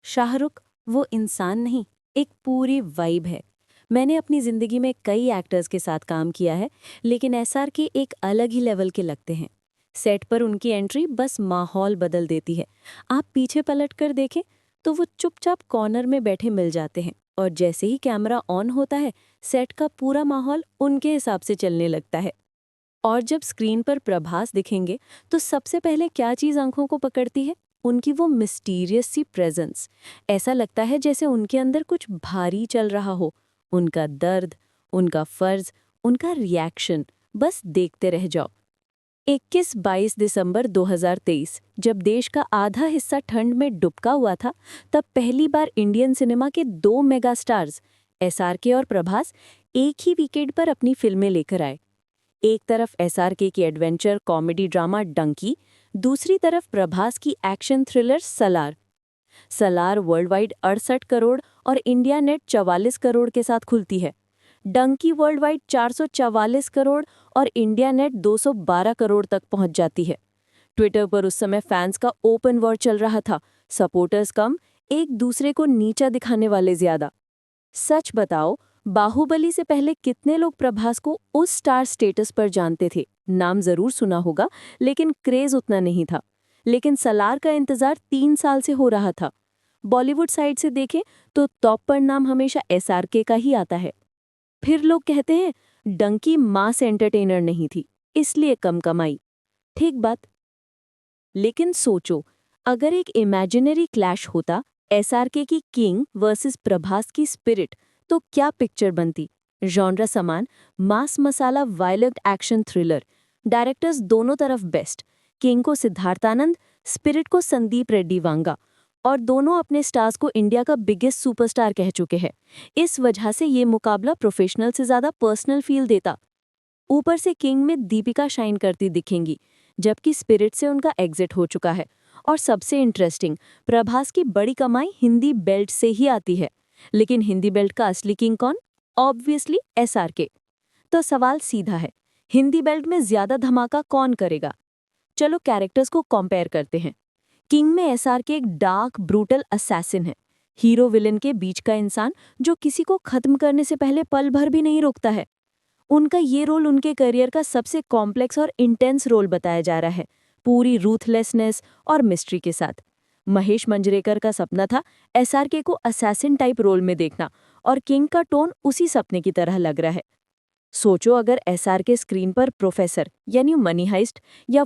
शाहरुख वो इंसान नहीं, एक पूरी वाइब है। मैंने अपनी ज़िंदगी में कई एक्टर्स के साथ काम किया है, लेकिन एसआर के एक अलग ही लेवल के लगते हैं। सेट पर उनकी एंट्री बस माहौल बदल देती है। आप पीछे पलट कर देखें तो वो चुपचाप कॉर्नर में बैठे मिल जाते हैं, और जैसे ही कैमरा ऑन होता है, सेट का पूरा माहौल उनके हिसाब से चलने लगता है। और जब स्क्रीन पर प्रभास दिखेंगे, तो सबसे पहले क्या चीज़ आंखों को पकड़ती है? उनकी वो मिस्टीरियस सी प्रेजेंस। ऐसा लगता है जैसे उनके अंदर कुछ भारी चल रहा हो। उनका दर्द, उनका फर्ज, उनका रिएक्शन, बस देखते रह जाओ। 21-22 दिसंबर 2023, जब देश का आधा हिस्सा ठंड में डुबका हुआ था, तब पहली बार इंडियन सिनेमा के दो मेगा स्टार्स एसआरके और प्रभास एक ही वीकेंड पर अपनी फिल्में लेकर आए। एक तरफ एसआरके की एडवेंचर कॉमेडी ड्रामा डंकी, दूसरी तरफ प्रभास की action thriller Salaar. Salaar world wide 68 crore और इंडिया नेट 44 करोड़ के साथ खुलती है। डंकी वर्ल्ड वाइड 444 करोड़ और इंडिया नेट 212 करोड़ तक पहुंच जाती है। ट्विटर पर उस समय फैंस का ओपन वॉर चल रहा था। सपोर्टर्स कम, एक दूसरे को नीचा दिखाने वाले ज्यादा। सच बताओ, बाहुबली से पहले कितने लोग प्रभास को उस स्टार स्टेटस पर जानते थे? नाम जरूर सुना होगा, लेकिन क्रेज उतना नहीं था। लेकिन सलार का इंतजार 3 साल से हो रहा था। बॉलीवुड साइड से देखें तो टॉप पर नाम हमेशा एसआरके का ही आता है। फिर लोग कहते हैं डंकी मास एंटरटेनर नहीं थी, इसलिए कम कमाई। ठीक बात। लेकिन सोचो, अगर एक इमेजिनरी क्लैश होता, एसआरके की किंग वर्सेस प्रभास की स्पिरिट, तो क्या पिक्चर बनती? जॉनरा समान, मास मसाला वायलेंट एक्शन थ्रिलर। डायरेक्टर्स दोनों तरफ बेस्ट। किंग को सिद्धार्थानंद, स्पिरिट को संदीप रेड्डी वांगा। और दोनों अपने स्टार्स को इंडिया का बिगेस्ट सुपरस्टार कह चुके हैं। इस वजह से ये मुकाबला प्रोफेशनल से ज़्यादा पर्सनल फील देता। ऊपर से किंग में दीपिका शाइन करती दिखेंगी, जबकि स्पिरिट से उनका एग्जिट हो चुका है। और सबसे इंटरेस्टिंग, प्रभास की बड़ी कमाई हिंदी बेल्ट से ही आती है। लेकिन हिंदी बेल्ट का असली किंग कौन? Obviously SRK. तो सवाल सीधा है, हिंदी बेल्ट में ज्यादा धमाका कौन करेगा? चलो कैरेक्टर्स को कंपेयर करते हैं। किंग में एसआरके एक डार्क ब्रूटल असैसिन है। हीरो विलन के बीच का इंसान जो किसी को खत्म करने से पहले पल भर भी नहीं रोकता है। उनका ये रोल उनके करियर का सबसे कॉम्प्लेक्स और इंटेंस रोल बताया जा रहा है, पूरी रूथलेसनेस और मिस्ट्री के साथ। महेश मंजरेकर का सपना था एसआरके को असैसिन टाइप रोल में देखना, और किंग का टोन उसी सपने की तरह लग रहा है। सोचो, अगर एसआरके स्क्रीन पर प्रोफेसर यानी मनी हाइस्ट या